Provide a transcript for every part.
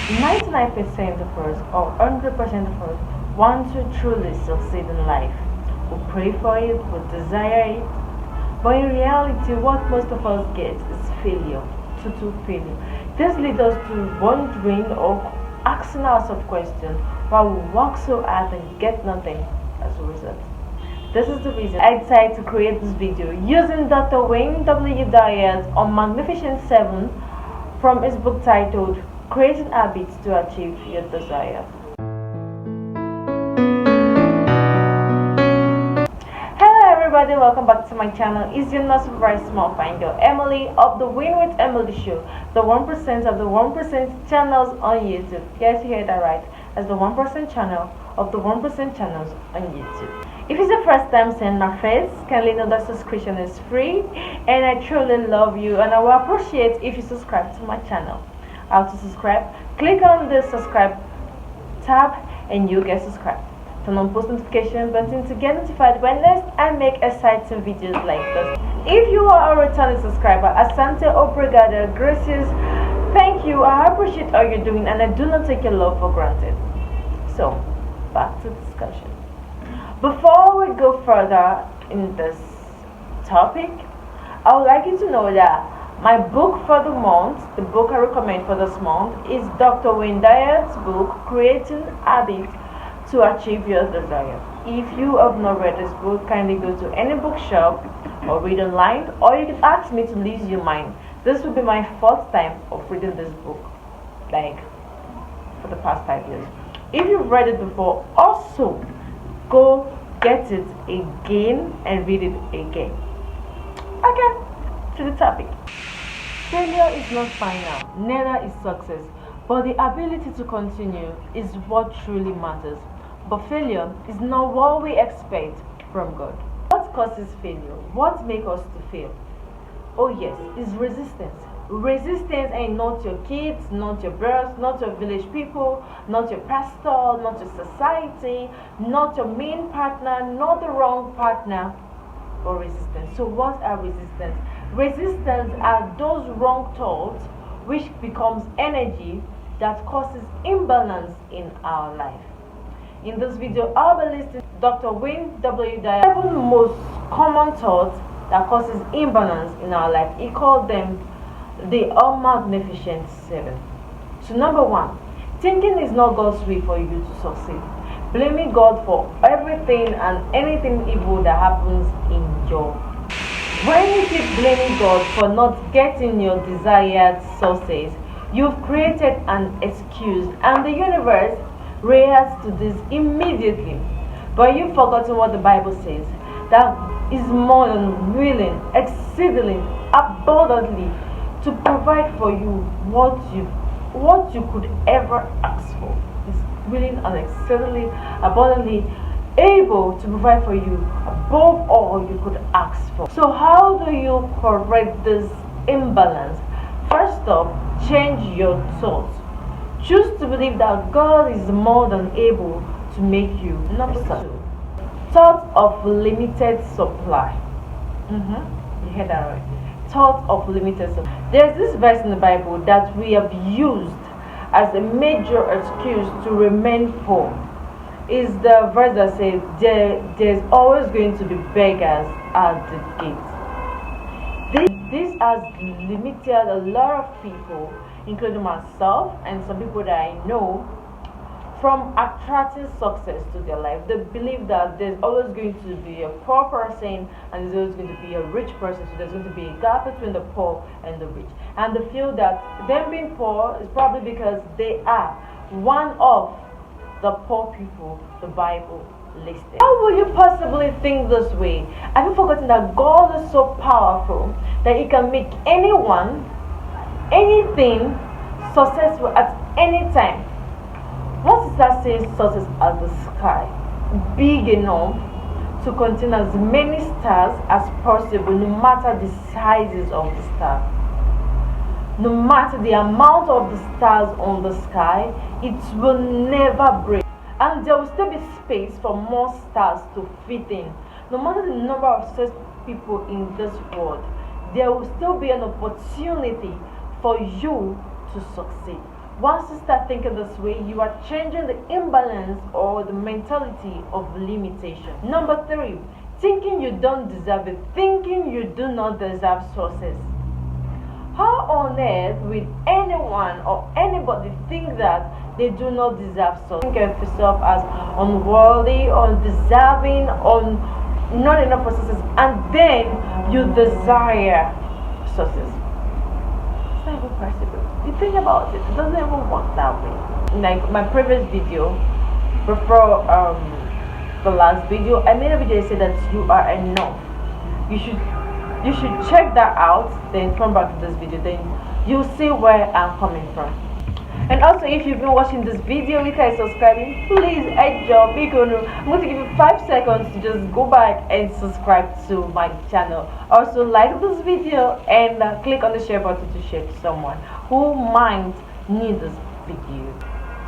99% of us or 100% of us want to truly succeed in life. We pray for it, we desire it, but in reality, what most of us get is failure, total failure. This leads us to wondering or asking ourselves questions why we work so hard and get nothing as a result. This is the reason I decided to create this video using Dr. Dyer's Magnificent 7 from his book titled Creating Habits to Achieve Your Desire. Hello everybody, welcome back to my channel. It's your not very small fine girl Emily of the Win with Emily show, the 1% of the 1% channels on YouTube. Yes, you heard that right, as the 1% channel of the 1% channels on YouTube. If it's your first time seeing my face, kindly know that subscription is free, and I truly love you and I will appreciate if you subscribe to my channel. How to subscribe? Click on the subscribe tab and you get subscribed. Turn on post notification button to get notified when next I make exciting videos like this. If you are a returning subscriber, asante obrigada, gracias, thank you, I appreciate all you're doing and I do not take your love for granted. So, back to discussion. Before we go further in this topic, I would like you to know that my book for the month, the book I recommend for this month, is Dr. Dyer's book, Creating Habits to Achieve Your Desire. If you have not read this book, kindly go to any bookshop or read online, or you can ask me to lend you mine. This will be my fourth time of reading this book, like for the past 5 years. If you've read it before, also go get it again and read it again. Okay, to the topic. Failure is not final, neither is success, but the ability to continue is what truly matters. But failure is not what we expect from God. What causes failure? What makes us to fail? Oh yes, is resistance. Resistance ain't not your kids, not your brothers, not your village people, not your pastor, not your society, not your main partner, not the wrong partner, or resistance. So what are resistance? Resistance are those wrong thoughts which becomes energy that causes imbalance in our life. In this video, I'll be listing Dr. Dyer 7 most common thoughts that causes imbalance in our life. He called them the unmagnificent 7. So number 1, thinking is not God's way for you to succeed. Blaming God for everything and anything evil that happens in your life. When you keep blaming God for not getting your desired success, you've created an excuse and the universe reacts to this immediately. But you've forgotten what the Bible says, that is more than willing, exceedingly, abundantly to provide for you what you could ever ask for. Is willing and exceedingly, abundantly able to provide for you above all you could ask for. So how do you correct this imbalance? First off, change your thoughts. Choose to believe that God is more than able to make you. Number 2, thought of limited supply. You heard that right. Thought of limited supply. There's this verse in the Bible that we have used as a major excuse to remain poor. Is the verse that says there's always going to be beggars at the gate. This has limited a lot of people, including myself and some people that I know, from attracting success to their life. They believe that there's always going to be a poor person and there's always going to be a rich person, so there's going to be a gap between the poor and the rich. And they feel that them being poor is probably because they are one of the poor people the Bible listed. How will you possibly think this way? Have you forgotten that God is so powerful that He can make anyone, anything successful at any time? What is that saying? Success as the sky, big enough to contain as many stars as possible, no matter the sizes of the star. No matter the amount of the stars on the sky, it will never break. And there will still be space for more stars to fit in. No matter the number of successful people in this world, there will still be an opportunity for you to succeed. Once you start thinking this way, you are changing the imbalance or the mentality of limitation. Number 3, thinking you don't deserve it, thinking you do not deserve success. How on earth will anyone or anybody think that they do not deserve success? Think of yourself as unworthy, undeserving, not enough for success, and then you desire success. It's not even possible. You think about it, it doesn't even work that way. Like my previous video, before the last video, I made a video that said that you are enough. You should check that out, then come back to this video, then you'll see where I'm coming from. And also, if you've been watching this video without subscribing, please I'm going to give you 5 seconds to just go back and subscribe to my channel. Also, like this video and click on the share button to share to someone who might need this video.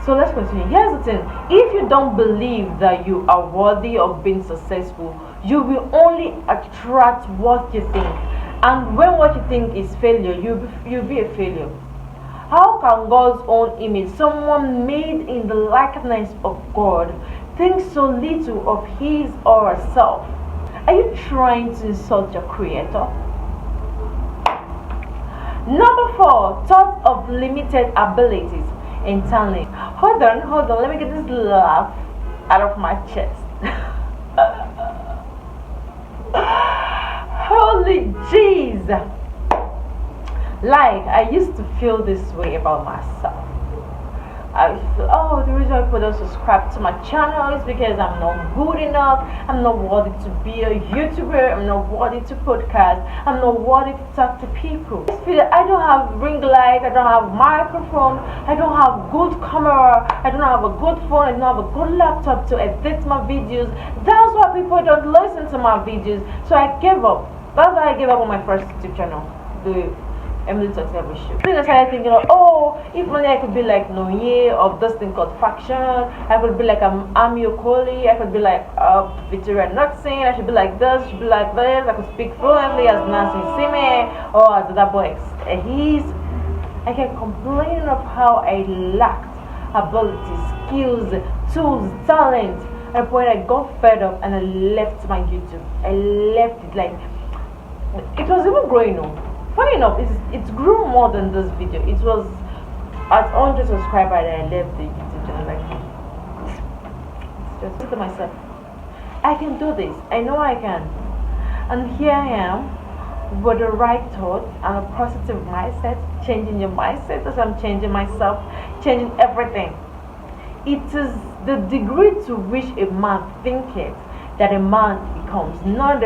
So let's continue. Here's the thing: if you don't believe that you are worthy of being successful, you will only attract what you think, and when what you think is failure, you'll be a failure. How can God's own image, someone made in the likeness of God, think so little of his or herself? Are you trying to insult your creator? Number 4, thought of limited abilities and talent. Hold on, let me get this laugh out of my chest. Holy jeez! Like, I used to feel this way about myself. I feel, oh, the reason people don't subscribe to my channel is because I'm not good enough, I'm not worthy to be a YouTuber, I'm not worthy to podcast, I'm not worthy to talk to people. I don't have ring light, I don't have microphone, I don't have good camera, I don't have a good phone, I don't have a good laptop to edit my videos. That's why people don't listen to my videos. So I gave up. That's why I gave up on my first YouTube channel, the Emily Talks Every Show. Then I started thinking, oh, if only I could be like Noye of this thing called Faction. I could be like Ami Okoli. I could be like Victoria Nuxin. I should be like this. I should be like this. I could speak fluently as Nancy Sime or as that boy. I kept complaining of how I lacked ability, skills, tools, talent. At a point I got fed up and I left my YouTube. I left it. Like, it was even growing on. Funny enough, it grew more than this video. It was at 100 subscribers that I left the YouTube channel. Like, just to myself, I can do this. I know I can. And here I am with the right thought and a positive mindset. Changing your mindset as I'm changing myself, changing everything. It is the degree to which a man thinketh that a man becomes, not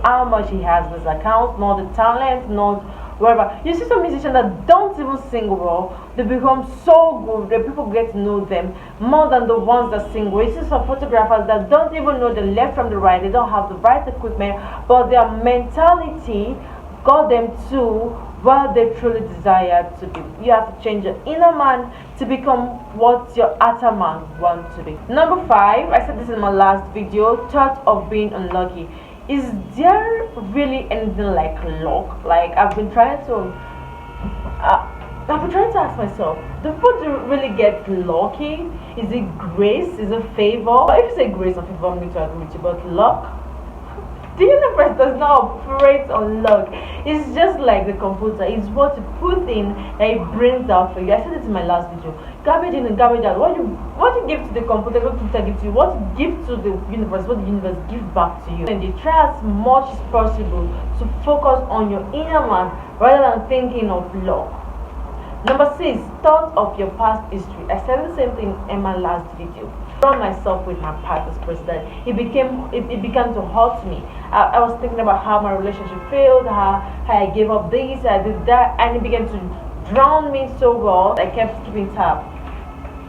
how much he has in his account, not the talent, not whatever. You see some musicians that don't even sing well, they become so good that people get to know them more than the ones that sing well. You see some photographers that don't even know the left from the right, they don't have the right equipment, but their mentality got them to where they truly desire to be. You have to change your inner man to become what your outer man wants to be. Number 5, I said this in my last video, thought of being unlucky. Is there really anything like luck? Like, I've been trying to ask myself, do people really get lucky? Is it grace? Is it favor? If you say grace or favor, I'm going to agree with you, but luck? The universe does not operate on luck. It's just like the computer. It's what you put in that it brings out for you. I said it in my last video. Garbage in and garbage out. What you give to the computer, what the computer gives to you. What you give to the universe, what the universe gives back to you. And you try as much as possible to focus on your inner man rather than thinking of luck. Number 6, thought of your past history. I said the same thing in my last video. From myself with my past as president, it began to hurt me. I was thinking about how my relationship failed, how I gave up this, I did that, and it began to drown me so well. I kept keeping tab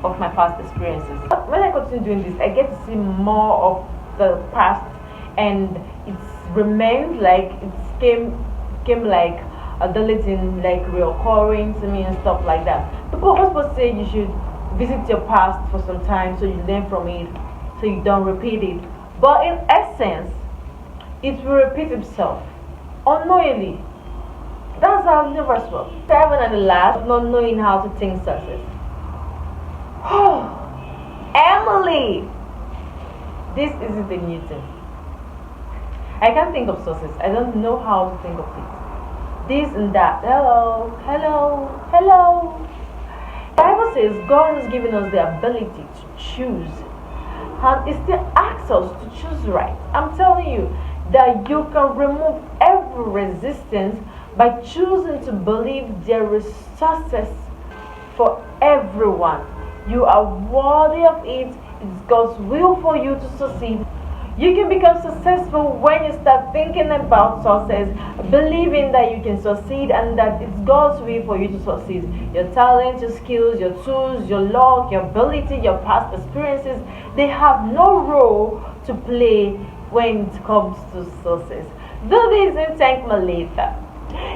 of my past experiences. When I continue doing this, I get to see more of the past, and it's remained like it came like a deleting, like reoccurring to me and stuff like that. People always say you should visit your past for some time so you learn from it, so you don't repeat it. But in essence, it will repeat itself unknowingly. That's how universe works. Seven and the last, not knowing how to think success. Emily! This isn't a new thing. I can't think of success. I don't know how to think of it. This and that. Hello, hello, hello. The Bible says God has given us the ability to choose. And it still asks us to choose right. I'm telling you that you can remove every resistance by choosing to believe there is success for everyone. You are worthy of it. It's God's will for you to succeed. You can become successful when you start thinking about success, believing that you can succeed and that it's God's will for you to succeed. Your talent, your skills, your tools, your luck, your ability, your past experiences, they have no role to play when it comes to success. Do this and thank me later.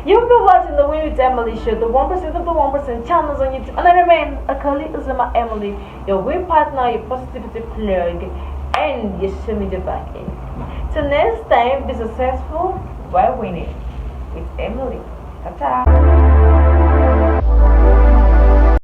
You've been watching the Win with Emily show, the 1% of the 1% channels on YouTube. And I remain a colleague Uzama Emily, your win partner, your positivity plug, and your social media backing. Till next time, be successful while winning with Emily. Ta-ta!